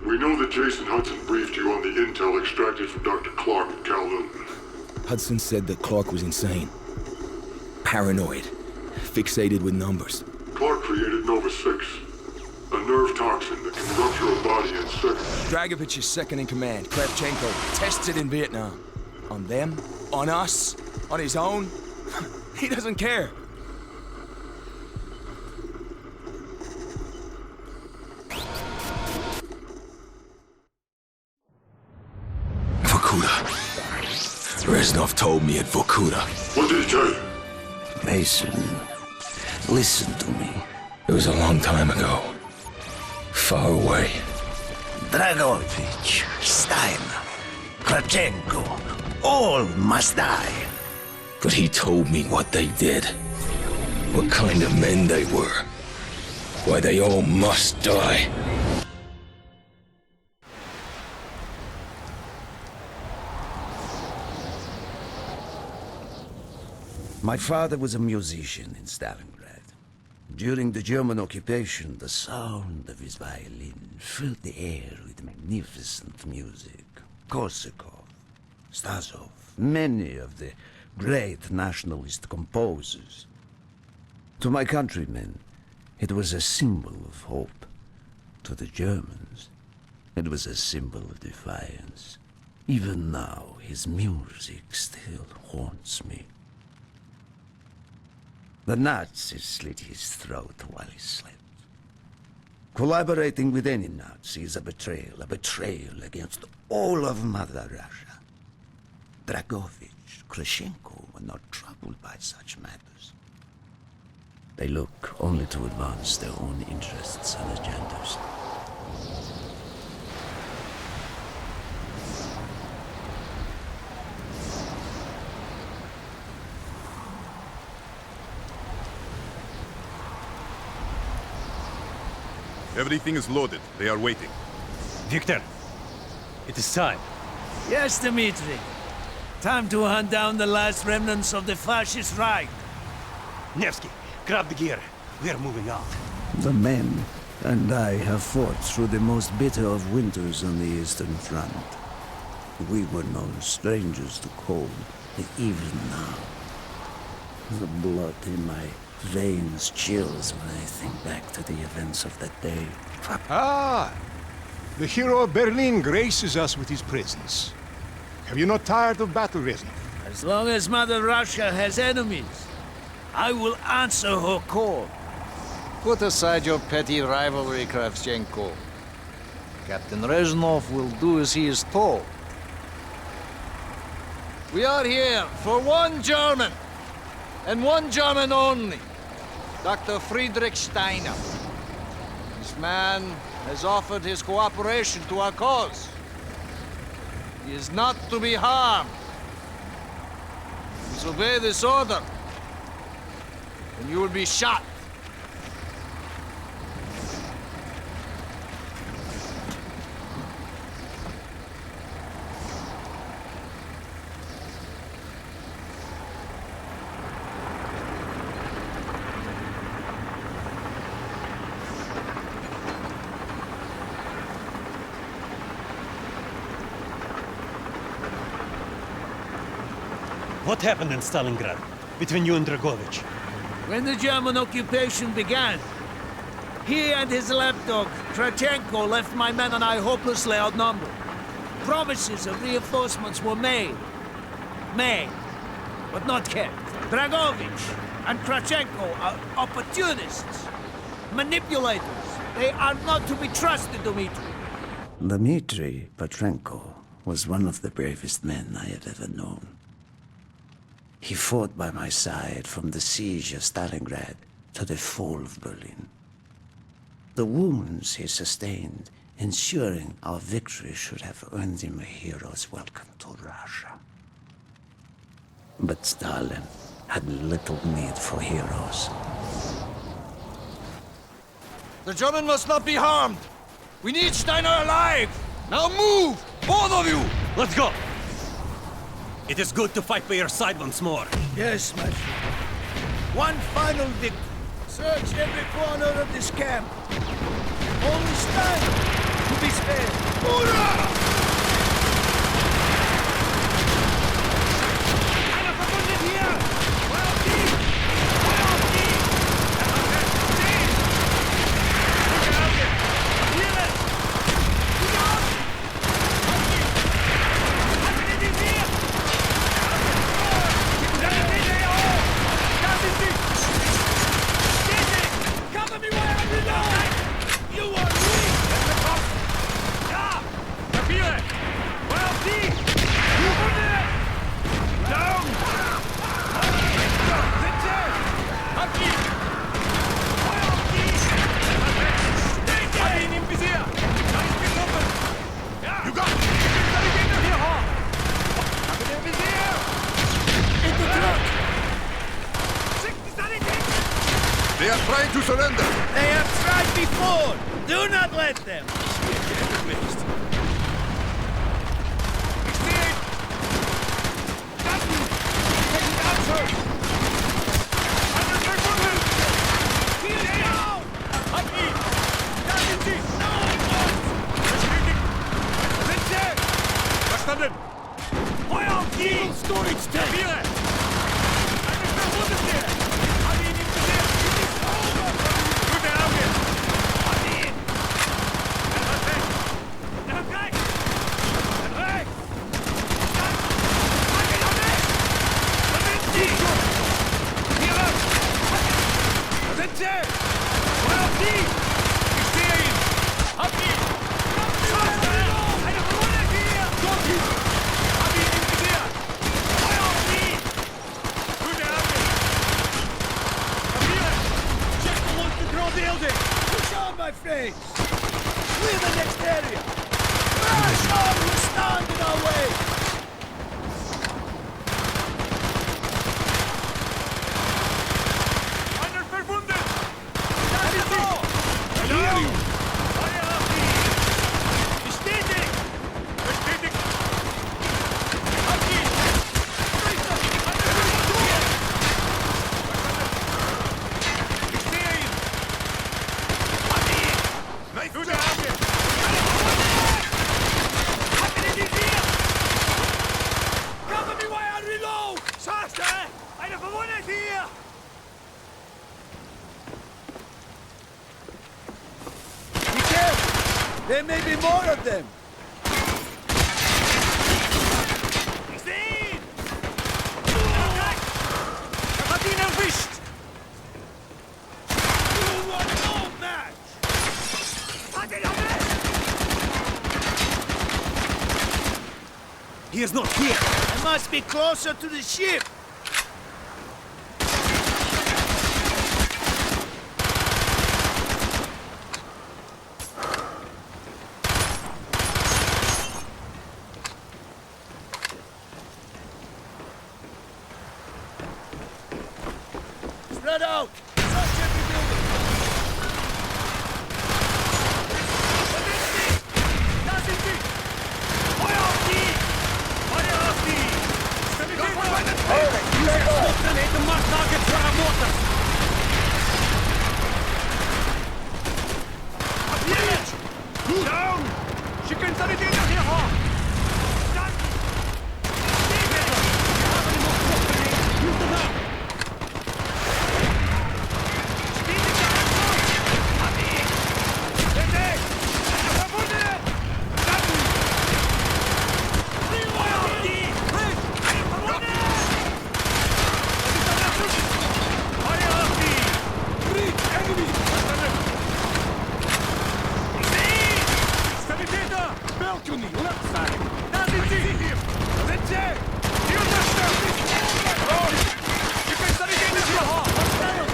We know that Jason Hudson briefed you on the intel extracted from Dr. Clark at Kowloon. Hudson said that Clark was insane. Paranoid. Fixated with numbers. Clark created Nova 6, a nerve toxin that can rupture a body in seconds. Dragovich's second in command, Kravchenko, tested in Vietnam. On them? On us? On his own? He doesn't care. Vorkuta. Reznov told me at Vorkuta. What did he tell you? Mason, listen to me. It was a long time ago. Far away. Dragovich, Steiner, Kravchenko, all must die. But he told me what they did. What kind of men they were. Why they all must die. My father was a musician in Stalingrad. During the German occupation, the sound of his violin filled the air with magnificent music. Korsakov, Stasov, many of the great nationalist composers. To my countrymen, it was a symbol of hope. To the Germans, it was a symbol of defiance. Even now, his music still haunts me. The Nazis slit his throat while he slept. Collaborating with any Nazi is a betrayal against all of Mother Russia. Dragovich, Kravchenko were not troubled by such matters. They look only to advance their own interests and agendas. Everything is loaded. They are waiting. Victor, it is time. Yes, Dmitri. Time to hunt down the last remnants of the fascist Reich. Nevsky, grab the gear. We are moving out. The men and I have fought through the most bitter of winters on the Eastern Front. We were no strangers to cold, but even now, the blood in my veins chills when I think back to the events of that day. Ah! The hero of Berlin graces us with his presence. Have you not tired of battle, Reznov? As long as Mother Russia has enemies, I will answer her call. Put aside your petty rivalry, Kravchenko. Captain Reznov will do as he is told. We are here for one German, and one German only. Dr. Friedrich Steiner. This man has offered his cooperation to our cause. He is not to be harmed. Disobey this order, and you will be shot. What happened in Stalingrad between you and Dragovich? When the German occupation began, he and his lapdog, Kravchenko, left my men and I hopelessly outnumbered. Promises of reinforcements were made, but not kept. Dragovich and Kravchenko are opportunists, manipulators. They are not to be trusted, Dmitri. Dmitri Petrenko was one of the bravest men I have ever known. He fought by my side from the siege of Stalingrad to the fall of Berlin. The wounds he sustained, ensuring our victory, should have earned him a hero's welcome to Russia. But Stalin had little need for heroes. The German must not be harmed. We need Steiner alive. Now move, both of you. Let's go! It is good to fight by your side once more. Yes, my friend. One final victory. Search every corner of this camp. Only Steiner to be spared. to surrender! They have tried before! Do not let them! Verstanden! Feuer auf die! Storage Tank! Gute Augen! Push on, my friends! Clear the next area! Crash on who stand in our way! Cover me while I reload! Sascha! Eine Verwundete hier! Be careful! There may be more of them! Ich sehe ihn! Ich hab ihn erwischt! You are no match! Hat ihn erwischt! He is not here! I must be closer to the ship! Spread out! Search every building! Da sind sie! Feuer auf die! Feuer auf die! The mark targets for our mortars! Down! Schicken Sanitäter hierher! Balcony, left side! Da sind sie! Da sind sie! Die Unterstützung! Schicken Sanitäter hierher! Verstärkung!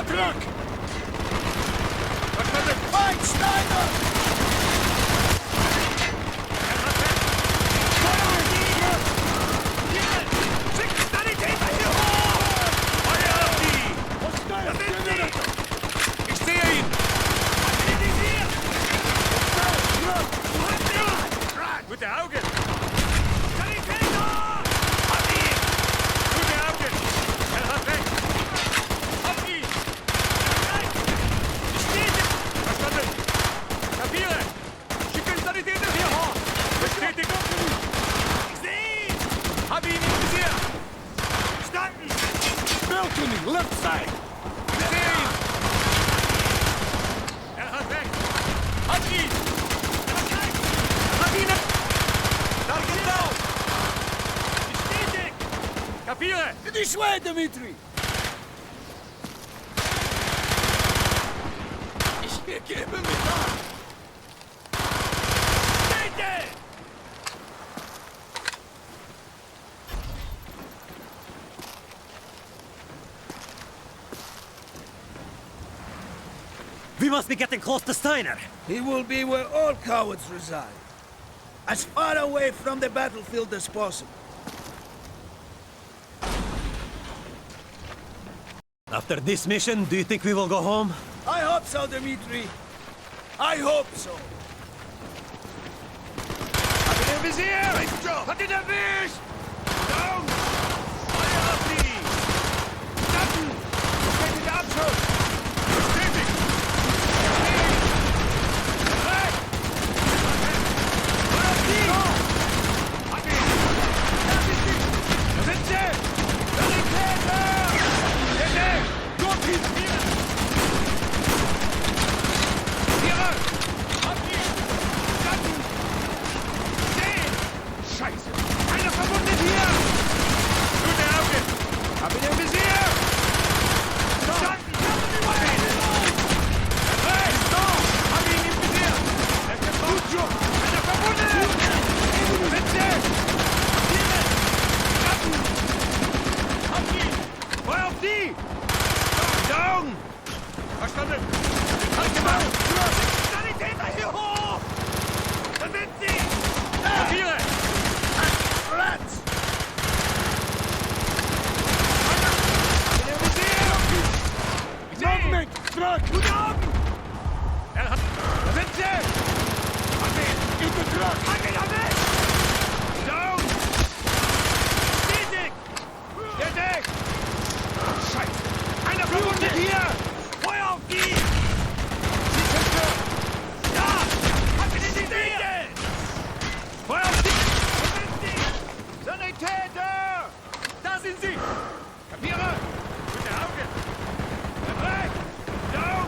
Truck! Fight, Steiner! Ich sehe ihn! Gute Augen! Gute Augen! Er hat recht! Hab ihn! Verstanden! Kapiere! Schicken Sanitäter hierher! Bestätigt! Ich sehe ihn! Hab ihn im Visier! Verstanden! Balcony, left side! Ich sehe ihn! Er hat recht! Hab ihn! Er hat recht! Hab ihn! Target down! Bestätigt! Kapiere! This way, Dimitri! Ich gebe mich an! Bitte! We must be getting close to Steiner. He will be where all cowards reside. As far away from the battlefield as possible. After this mission, do you think we will go home? I hope so, Dmitri. I hope so. Hab ihn im Visier! Hat ihn erwischt! Down! Feuer auf die! Starten! Bestätigt der Abschuss! Bestätigt! Rechts! Feuer auf die! Hat ihn! Da sind sie! Sanitäter! Bitte! Gut, hier! Tiere! Auf die! Starten! Scheiße! Einer verwundet hier! Gute Auge! Hab ihn im Visier! Standen! Rechts! Hab ihn im Visier! Er ist gebaut! Einer verwundet! Sitze! Tiere! Standen! Auf die! Feuer auf die! Down! Verstanden! Halt gemacht! Sanitäter hier hoch! Da sind sie! Papiere! Platz! Movement! Zurück! Gute Augen! Er hat... Da sind sie! Hat ihn! Gute Zurück! Hat ihn am Weg! Down! Stetig! Stetig! Scheiße! Einer verwundet hier! Feuer auf die! Sie zerstört! Ja! Hat ihn in die Nähe! Feuer auf die! Sanitäter! Da sind sie! Kapiere! Gute Auge! Bereit! Down!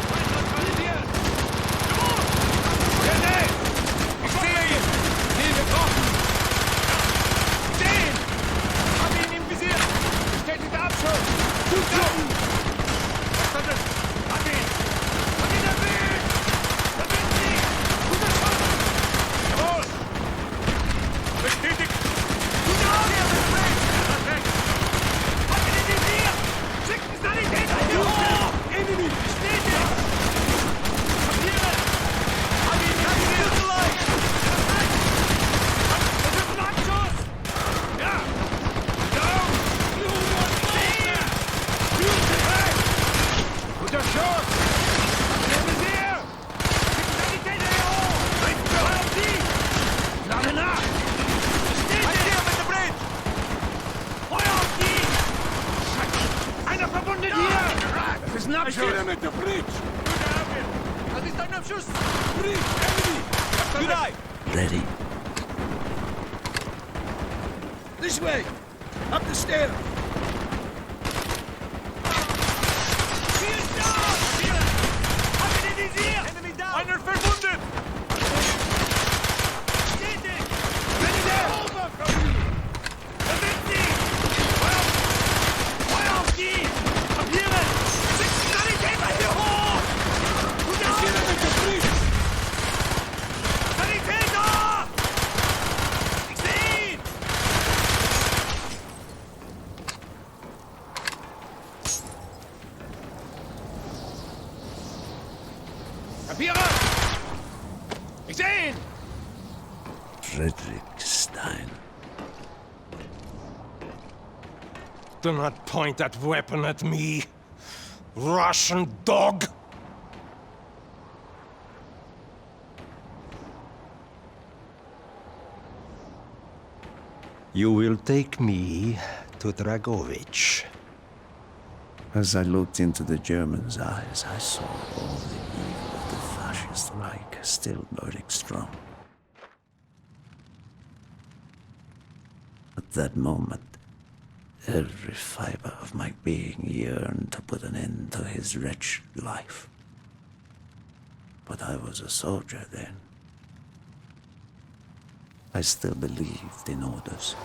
Feuer neutralisiert! Los! Bitte! Ich sehe ihn! Nie getroffen! Ich sehe ihn! Hab ihn im Visier! Bestätigter Abschuss! Gut so! Verstanden! Hab ihn! Hab ihn erwischt! Da sind sie! Guter Schuss! Jawohl! Bestätigt! Gute Auge, Herr Befehl! Perfekt! Hat ihn in die Visier! Schickt den Sanitäter hier hoch! Enemy! Bestätigt! Papiere! Hab ihn in die Visier! Perfekt! Das ist ein Abschuss! Ja! Down! Sehr! Perfekt! Guter Schuss! Hat ihn im Visier! Schickt den Sanitäter hier hoch! Feuer auf die! Lange nach! Feuer auf die! Scheiße! Einer verwundet hier! Das ist ein Abschuss! Mit der Bridge! Gute Auge! Das ist ein Abschuss! Bridge! Enemy! Good Ready? This way! Up the stairs! Ziel ist da! Ziele! Hab ihn in die Visier! Enemy down! Einer verwundet! Stetig! Bitte! Da sind sie! Feuer auf die! Papiere! Schickt den Sanitäter hier hoch! Gute Augen! Sanitäter! Ich seh ihn! Papiere! Ich seh ihn! Frederick Stein. Do not point that weapon at me, Russian dog! You will take me to Dragovich. As I looked into the German's eyes, I saw all the evil of the fascist Reich still burning strong. At that moment, every fiber of my being yearned to put an end to his wretched life. But I was a soldier then. I still believed in orders.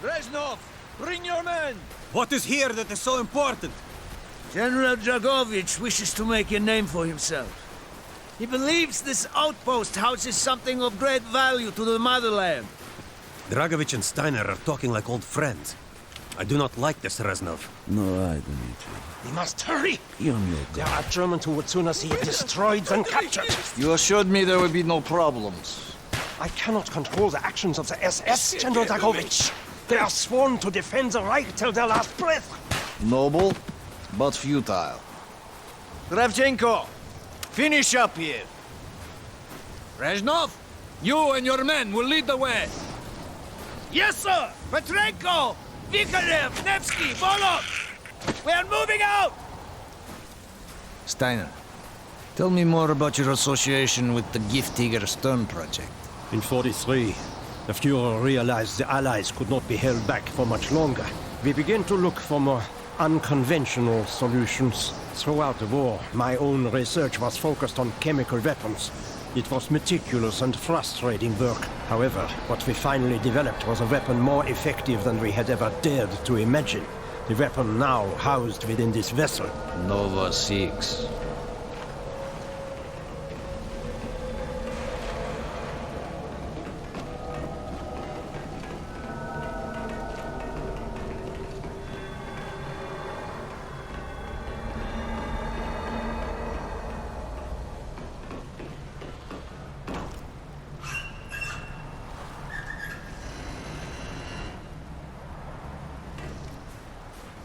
Reznov, bring your men! What is here that is so important? General Dragovich wishes to make a name for himself. He believes this outpost houses something of great value to the motherland. Dragovich and Steiner are talking like old friends. I do not like this, Reznov. No, I Dmitri. We must hurry! You're no There are Germans who would sooner see it destroyed than captured. You assured me there would be no problems. I cannot control the actions of the SS, General Dragovich. They are sworn to defend the Reich till their last breath. Noble, but futile. Kravchenko, finish up here. Reznov, you and your men will lead the way. Yes, sir! Petrenko! Vikarev! Nevsky! Volok! We are moving out! Steiner, tell me more about your association with the Giftiger Stern project. In 43, the Fuhrer realized the Allies could not be held back for much longer. We began to look for more unconventional solutions. Throughout the war, my own research was focused on chemical weapons. It was meticulous and frustrating work. However, what we finally developed was a weapon more effective than we had ever dared to imagine. The weapon now housed within this vessel. Nova 6.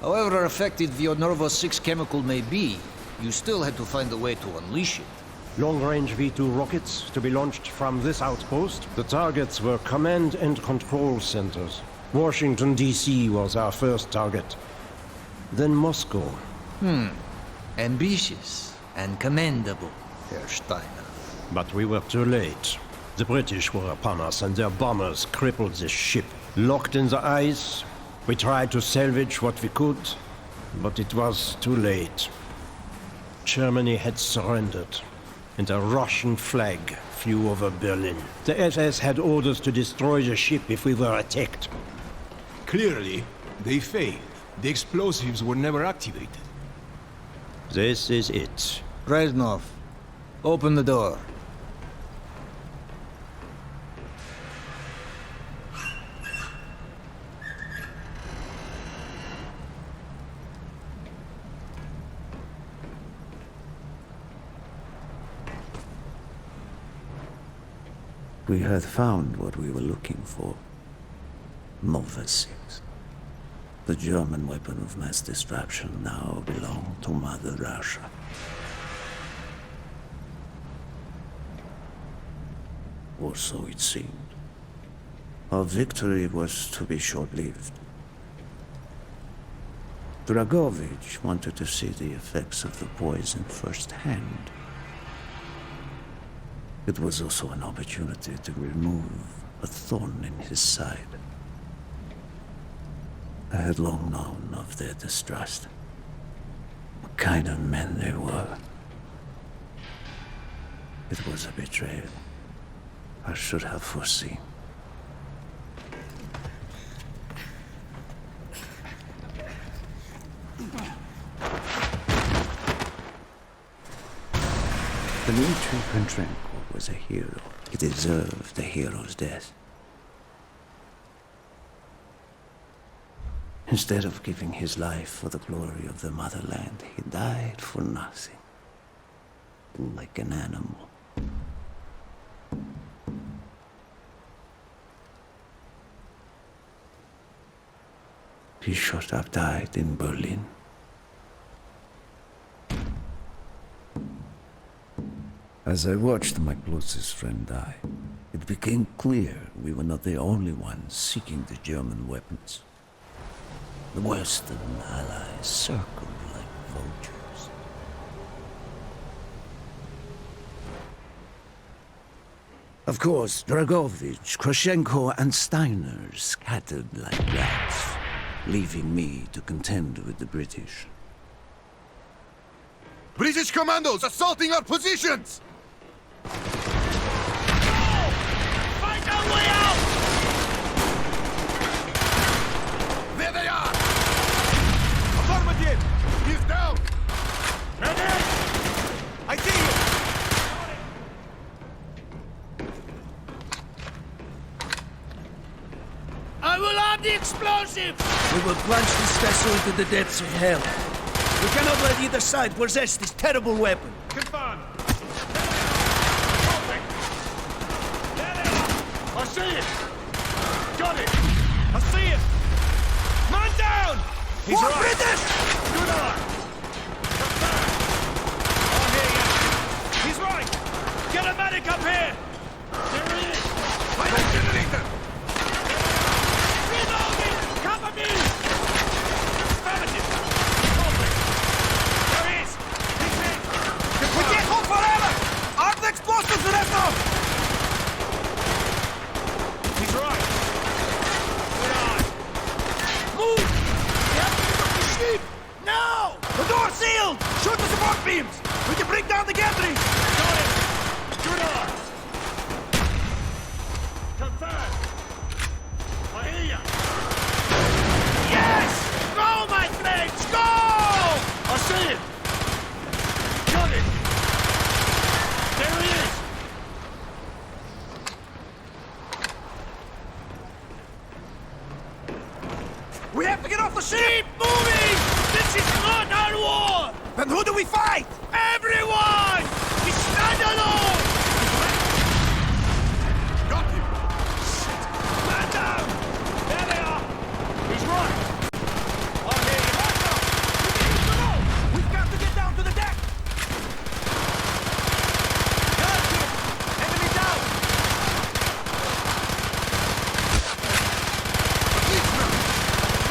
However effective your Nova 6 chemical may be, you still had to find a way to unleash it. Long-range V2 rockets to be launched from this outpost. The targets were command and control centers. Washington, D.C. was our first target. Then Moscow. Ambitious and commendable, Herr Steiner. But we were too late. The British were upon us and their bombers crippled the ship. Locked in the ice, we tried to salvage what we could, but it was too late. Germany had surrendered, and a Russian flag flew over Berlin. The SS had orders to destroy the ship if we were attacked. Clearly, they failed. The explosives were never activated. This is it. Reznov, open the door. We had found what we were looking for. Nova 6. The German weapon of mass destruction now belonged to Mother Russia. Or so it seemed. Our victory was to be short-lived. Dragovich wanted to see the effects of the poison firsthand. It was also an opportunity to remove a thorn in his side. I had long known of their distrust. What kind of men they were. It was a betrayal I should have foreseen. Dmitri Petrenko was a hero. He deserved a hero's death. Instead of giving his life for the glory of the motherland, he died for nothing. Like an animal. He should have died in Berlin. As I watched my closest friend die, it became clear we were not the only ones seeking the German weapons. The Western Allies circled like vultures. Of course, Dragovich, Kravchenko, and Steiner scattered like rats, leaving me to contend with the British. British commandos assaulting our positions! Find our way out! There they are! Affirmative! He's down! Ready! I see you! Grab the explosives! We will plunge this vessel into the depths of hell. We cannot let either side possess this terrible weapon. Confirmed. I see it! Got it! I see it! Man down! He's More right! British! Good eye! Confirmed! I hear you! He's right! Get a medic up here! There he is! Fight the generator! Reloading! Cover me! Affirmative! Moving! There he is! He's in! We can't hold forever! Arm the explosives, Reznov! He's right! Good eye! Move! We have to pick up the ship! Now! The door's sealed! Shoot the support beams! We can bring down the gantry! Got it! Good eye! Confirmed! I hear ya! Yes! Go, my friends! Go! I see it! Got it! There he is! We have to get off the ship! Keep moving! This is not our war! Then who do we fight? Everyone! We stand alone! Got him! Shit! Man down! There they are! He's right! I hear you! We need to know! We've got to get down to the deck! Got him! Enemy down!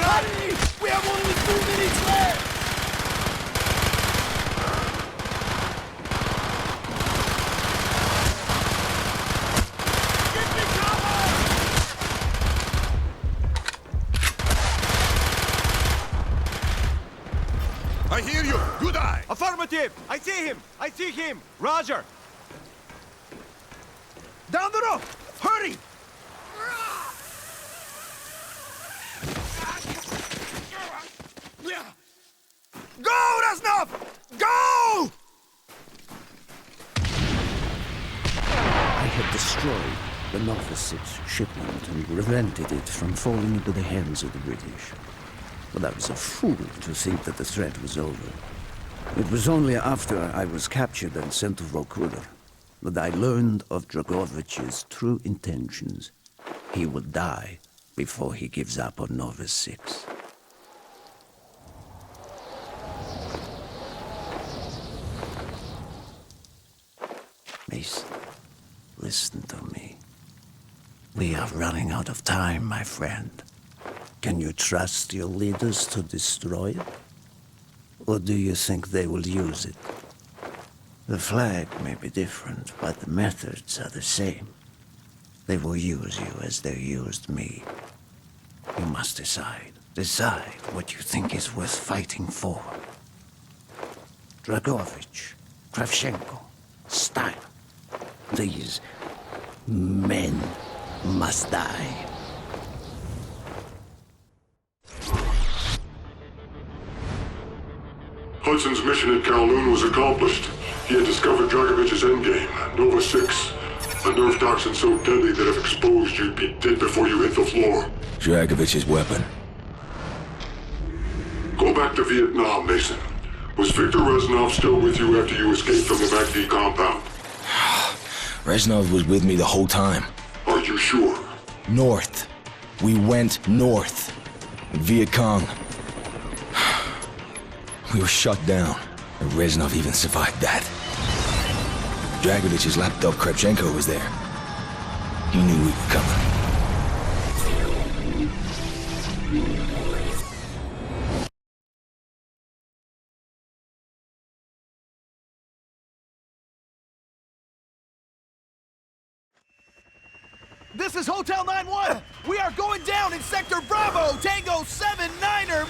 Hurry! We have only 2 minutes left! Give me cover! I hear you! Good eye! Affirmative! I see him! I see him! Roger! Down the rope! Hurry! Go, Reznov! Go! I had destroyed the Nova 6 shipment and prevented it from falling into the hands of the British. But I was a fool to think that the threat was over. It was only after I was captured and sent to Vorkuta that I learned of Dragovich's true intentions. He will die before he gives up on Nova 6. Mason, listen to me. We are running out of time, my friend. Can you trust your leaders to destroy it? Or do you think they will use it? The flag may be different, but the methods are the same. They will use you as they used me. You must decide. Decide what you think is worth fighting for. Dragovich, Kravchenko, Stein. These men must die. Hudson's mission at Kowloon was accomplished. He had discovered Dragovich's endgame, Nova 6. A nerve toxin so deadly that if exposed, you'd be dead before you hit the floor. Dragovich's weapon. Go back to Vietnam, Mason. Was Victor Reznov still with you after you escaped from the MACD compound? Reznov was with me the whole time. Are you sure? North. We went north. Viet Cong. We were shut down, and Reznov even survived that. Dragovich's lapdog Kravchenko was there. He knew we were coming. This is Hotel 9-1! We are going down in Sector Bravo! Tango 7-9er